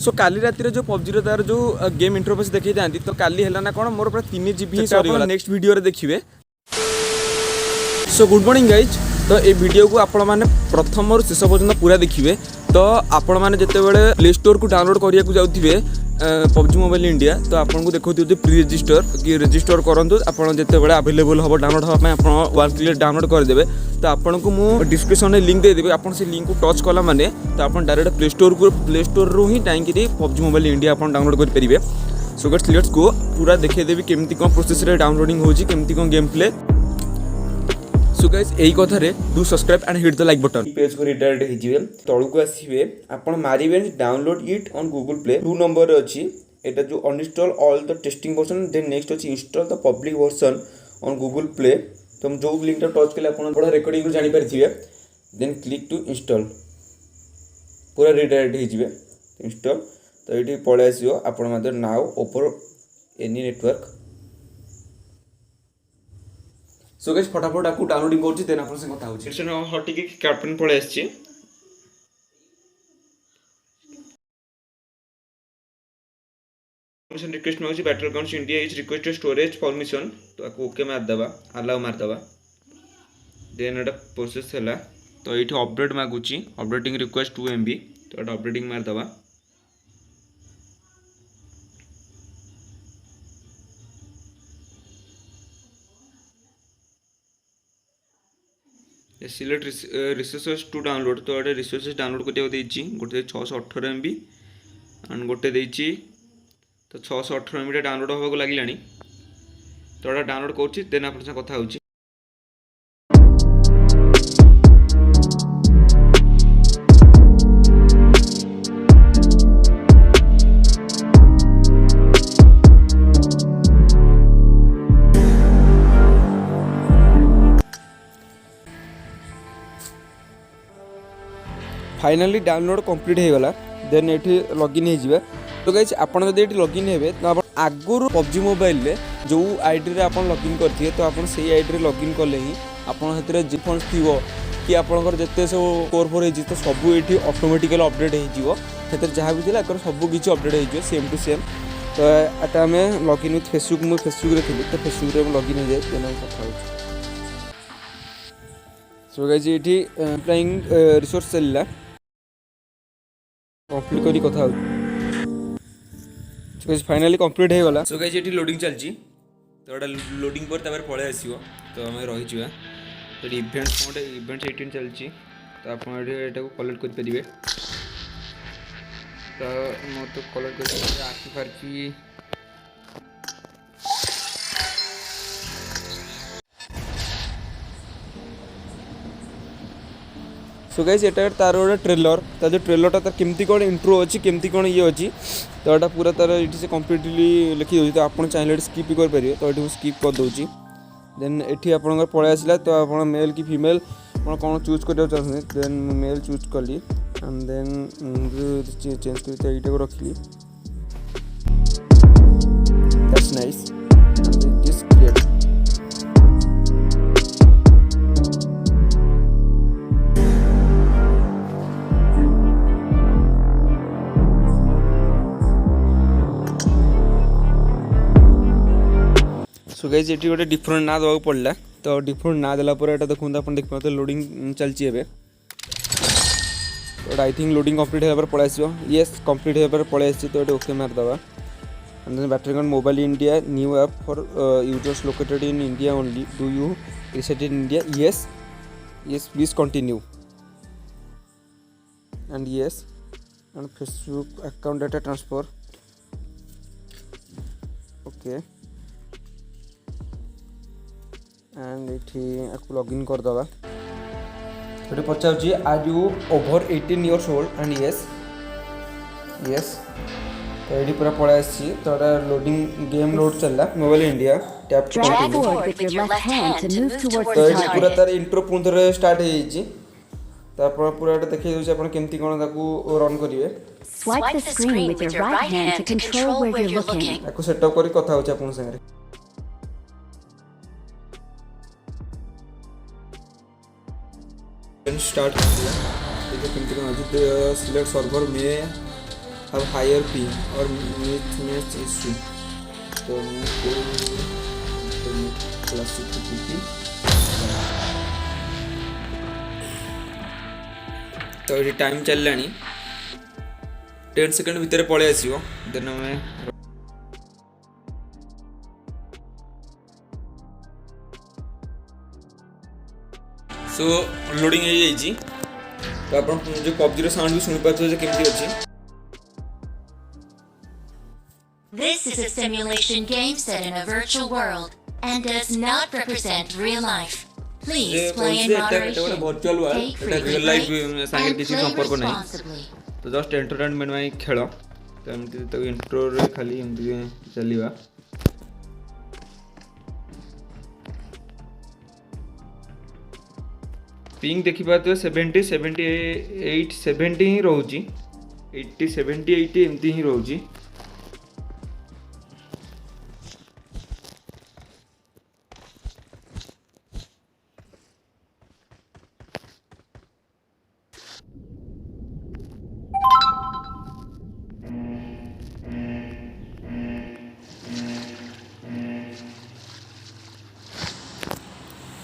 सो काली राति जो पबजी तार जो गेम इंटरफेस देखी था तो काली है ना कौन मोर पूरा 3 GB ही सरीगला नेक्स्ट वीडियो रे देखिए। So good morning guys. तो ये वीडियो को आपण मैंने प्रथम और शेष पर्यटन पूरा देखिए। तो आपण मैंने जितेबाला प्ले स्टोर को डाउनलोड करने को जाऊे पबजी मोबाइल इंडिया तो आपको देखते प्री रजिस्टर कि रजिस्टर करूँ आप जितेबाला अवेलेबल हम डाउनलोड हाँपाई आप वन क्लिक डाउनलोड करदे। तो आपको मुझे डिस्क्रिप्शन में लिंक देदेवी आप लिंक को टच कला माने तो आप डायरेक्ट प्ले स्टोर रू ही टाइम पबजी मोबाइल इंडिया आप डाउनलोड करेंगे। सो गाइस लेट्स गो पूरा देखिदेवी केमती कौन प्रोसेस डाउनलोडिंग होची केमती कौन गेम प्ले। सो गाइस यही कथारे do subscribe and hit the like button. Page को रिडायरेक्ट हो तलू को आसवे आपण मारिबे download it on Google Play 2 number अच्छी एटा जो uninstall all the testing version then next अच्छी install the public version on Google Play. तो जो लिंक टच कले आप बड़ा रेकर्डिंग को जानी पारे देन क्लिक टू इंस्टॉल पूरा रिडायरेक्ट हो इंस्टॉल। तो ये पलि आसो आप नाउ ओपर एनी नेटवर्क। सो गाइस फटाफट आपको डाउनलोडिंग करछि देन आपन से कथा होछि सेन हटि के कैप्टन पळे आछि। परमिशन रिक्वेस्ट मागछि Battlegrounds India is requested storage permission तो आपको ओके मार दबा अलाउ मार दबा देन एटा प्रोसेस हैला। तो एठी अपडेट मागुछि अपडेटिंग रिक्वेस्ट 2 MB तो एटा अपडेटिंग मार दबा। सिलेक्ट रिसोर्सेस टू डाउनलोड तो ये रिसोर्सेस डाउनलोड करके गोटे 618 MB एंड गोटे तो 618 MB डाउनलोड होगा लगे तो ये डाउनलोड कर देन आप कथा हो। फाइनाली डाउनलोड कंप्लीट हो गला देन ये लॉगिन हो। तो गाइस आपन जदि ये लॉगिन हेबे तो आप आगुर पबजी मोबाइल रे जो आईडी रे आपन लॉगिन करथिए तो आपन सेही आईडी रे लॉगिन कले ही आपन हेतरे जे फंड थिवो कि आपनकर जते सब कोर फोर हे तो सब ये ऑटोमेटिकली अपडेट हो जिवो हेतरे जहाँ भी थिला सब किछि अपडेट हो जिवो सेम टू सेम। तो एटा हमें लॉगिन विथ फेसबुक मो फेसबुक रे थिली तो फेसबुक रे लॉगिन हो जाए देन कथा हो। सो गाइस ये अप्लाइंग रिसोर्स चलला कंप्लीट करी कथा हो। सो फाइनली कंप्लीट हो गला। सो गाइस ये लोडिंग चलची तो एटा लोडिंग पर तापर पळे आसीबो तो हमें रही छिवा तो इवेंट मोड इवेंट 18 चलची तो आप एटा को कलेक्ट कर परिबे। तो मो तो कलेक्ट कर आखि फारकी सो गाइस एटा तार गोटे ट्रेलर जो ट्रेलर तार केमती कौन इंट्रो अच्छी केमती कौन ये अच्छी तो यहाँ पूरा तार ये से कम्प्लीटली लिखी दूसरी तो आप चाहिए स्किप करेंगे तो ये स्किप कर दूसरी देन ये आप पलि आसला तो आप मेल कि फीमेल आप कौन चूज करने चाहते देन मेल चूज कली एंड देन चेंज कर ये रखी that's nice and it is clear. So guys ये गोटे डिफरेंट ना देवा पड़ा तो डिफरेंट ना देला पर देखो आप देखते लोडिंग चलती है तो आई थिंक लोडिंग कंप्लीट होगा पलि आस येस कंप्लीट होगा पलि आसी तो ये ओके मार दबा and then Battlegrounds Mobile India new app for users located in India only do you reside in India yes yes please continue and yes and Facebook account data transfer okay and ये आपको login कर दबा तो पचार are you over 18 years old and yes yes तो ये पूरा पलि आसी तो लोडिंग गेम लोड चलला मोबाइल इंडिया टैप तो ये पूरा तार इंट्रो पुन थे स्टार्ट हो तो आप पूरा देखिए दूसरे आप केमती कौन रन करेंगे आपको सेटअप कर कथा हो सागर स्टार्ट सिलेक्ट सर्वर में have higher P or mismatch issue. तो क्लासिक PP तो ये टाइम चललानी 10 सेकंड भितर पळे आसीबो देन हमें सो लोडिंग हो जाइए तो आप जो पबजी रो साउंड भी सुनि पाथो जे केमती अछि This is a simulation game set in a virtual world and does not represent real life. Please play in moderation, take frequent breaks, and play responsibly. तो जस्ट एंटरटेनमेंट में खेल तो एमती तो इंट्रो रे खाली एमती चलिबा पिंग देखि पाते 70 78 70 ही रहउची 80 70 80 एमती ही रहउची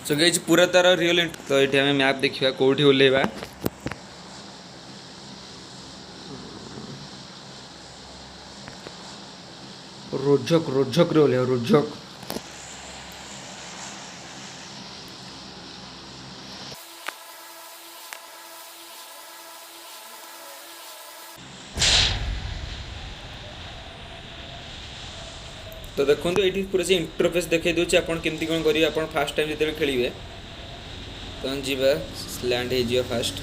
सो गाइस पूरा तार रियल तो ये आम मैप देखा कौटी ओल्लैबा रोजक रोजक रे ओल्लैबा रोजक तो देखो ये पूरा से इंटरफेस देखा दूसरी आप केमती कौन करेंगे आप फास्ट टाइम जो खेलेंगे तो जीवा लैंड हो फास्ट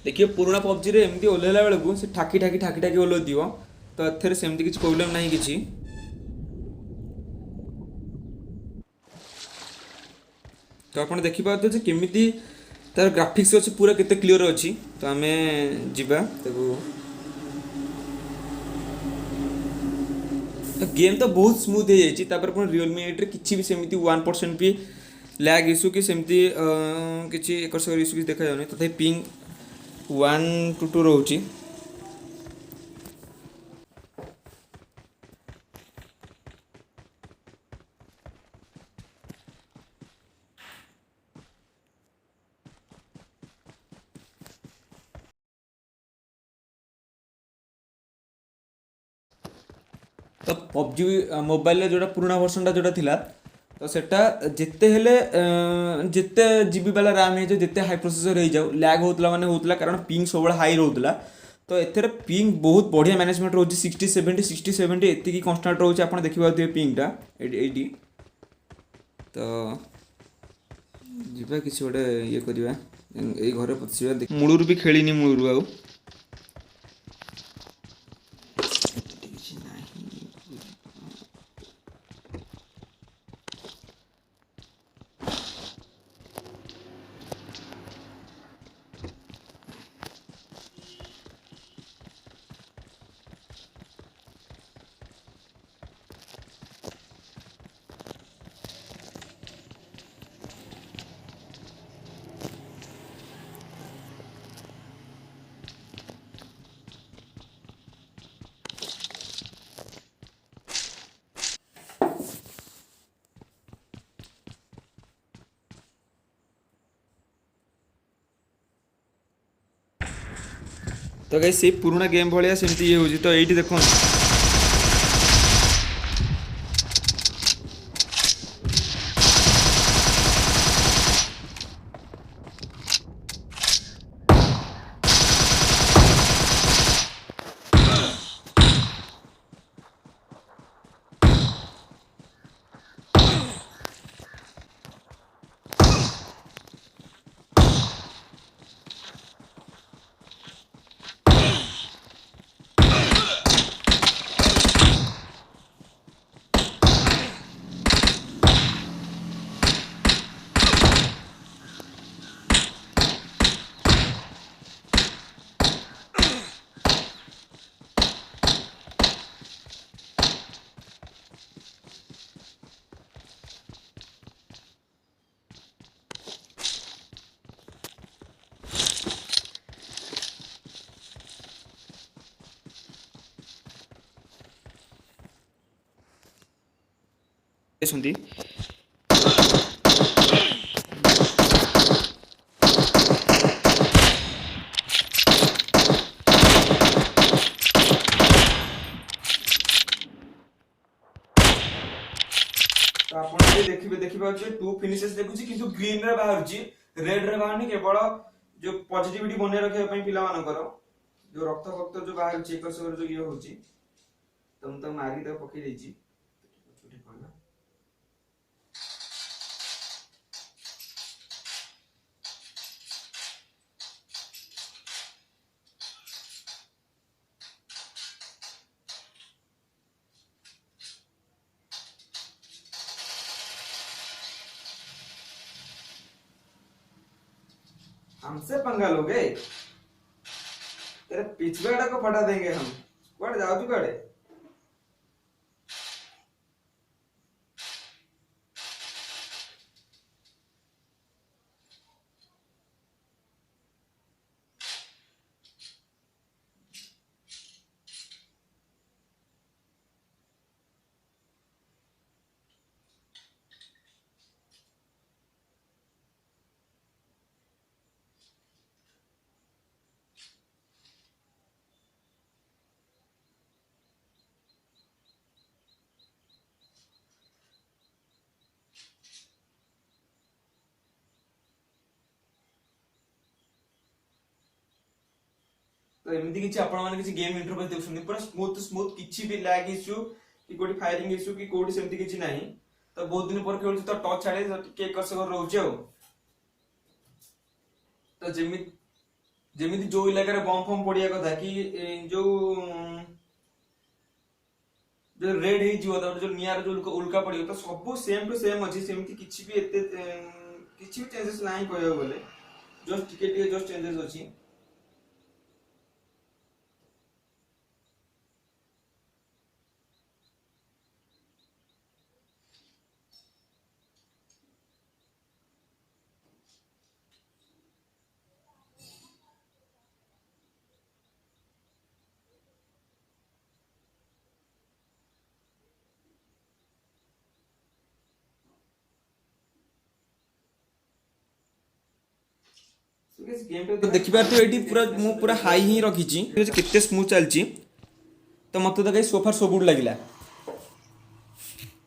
देखिए पुराना पबजी रे एमती ओल्लैला बेलू से ठाकी ठाकी ठाकी ठाकी ओल्लै दिव तो एथेर सेमती किसी प्रोब्लेम नहीं किसी तो आप देखिए केमिति तार ग्राफिक्स अच्छे पूरा केते क्लियर अच्छी तो आम जीवा गेम तो बहुत स्मूथ हो जाए रियलमी 8 किसी भी सेमती 1% भी लैग इश्यू कि सेमती किसी एक इश्यू किसी देखा जाऊनी तथा पिंग 1 to 2 रोची तो पबजी मोबाइल जोड़ा पुराना वर्सन जोड़ा थिला तो सेटा जिते हेले जिते जीबी वाला रैम है जो जिते हाई प्रोसेसर हो जाऊ लैग होतला माने होतला कारण पिंग सब हाई रहउतला तो एथेर पिंग बहुत बढ़िया मैनेजमेंट रोची 60 70 60 70 एति कांस्टेंट रोची आपण देखि पाउथिबे पिंगटा एडी तो जीवा किसी गोटे ये करबा ए घरे पछिबा मुळुर भी खेलिनी मुळुर आउ तो गाइस से पुराना गेम भाया सेमती ये होजी तो एठी देखो ଅଛନ୍ତି। तो आपण ये देखिबे 2 फिनिशेस देखुची किंतु ग्रीन रे बाहरची रेड रे बाहरनी केवल जो पॉजिटिविटी बने रखे पई पिला मानकर जो रक्त भक्त जो बाहर चेक कर जो ये होची तम त मारी त पकई देची छोटे पड़ना। हमसे पंगा लोगे तेरे पिछवेड़ा को फटा देंगे हम। कुआड़े जाओ तू कुआड़े? तो एमती किसी आपण माने किसी गेम इंटरफेस देखुछन पूरा स्मूथ स्मूथ किछि भी लैग इश्यू कि कोडी फायरिंग इश्यू कि कोडी सेमती किछि नाही। तो बहुत दिन पर खेलु तो टच छाडे के करसे कर रहउछ आ। तो जेमिति जो इलाका रे बम फम पडिया कथा कि जो रेड हे जीव जो नियर जो उल्का पडियो तो सब सेम टू सेम अछि। सेमती किछि भी एते किछि भी चेंजेस नाही कहयो बोले जस्ट टिके जस्ट चेंजेस अछि। तो देखि पारतो एटी पूरा हाई ही रखिची केते स्मूथ चलची। तो मते तो गाइस सोफार सो गुड लागिला।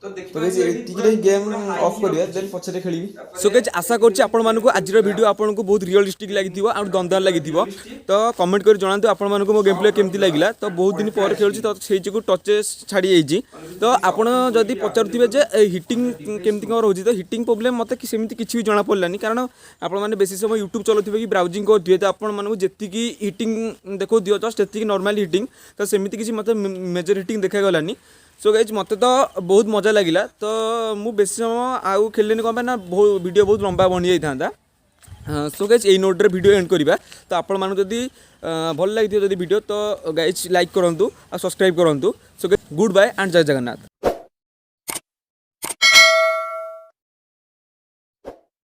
तो गाइस एटी गेम ऑफ करिया देन पछरे खेलिबी। सो गाइस आशा करछि आपण मानको आजिर वीडियो आपण को बहुत रियलिस्टिक लागिथिबो और दमदार लागिथिबो। तो कमेंट कर जणांतु आपण मानको मो गेम प्ले केमति लागिला। तो बहुत दिन पर खेलछि तो सेहि को टचेस छाडी जाईची। तो आपण जदी पचारथिबे जे हिटिंग केमति कर होछि तो हिटिंग प्रॉब्लम मते कि सेमति किछि भी जणा पड़लानी कारण आपण माने बेसी समय यूट्यूब चलथिबे कि ब्राउजिंग करथिबे तो आपण मानको जेतिकी हिटिंग देखो दियो जस्ट तेतिकी नॉर्मल हिटिंग तो सेमति किछि मते मेजर हिटिंग देखा गलानी। सो गाइज मते तो बहुत मजा लगिला। तो मु बेसी समय आउ खेलनी कम ना वीडियो बहुत लंबा बनी जाता। सो गाइज यही नोट रे वीडियो एंड करिबा। तो आपण मानु जदी भल लागिथियो जदी वीडियो तो गाइज लाइक करंतु और सब्सक्राइब करंतु। So guys goodbye and जय जगन्नाथ।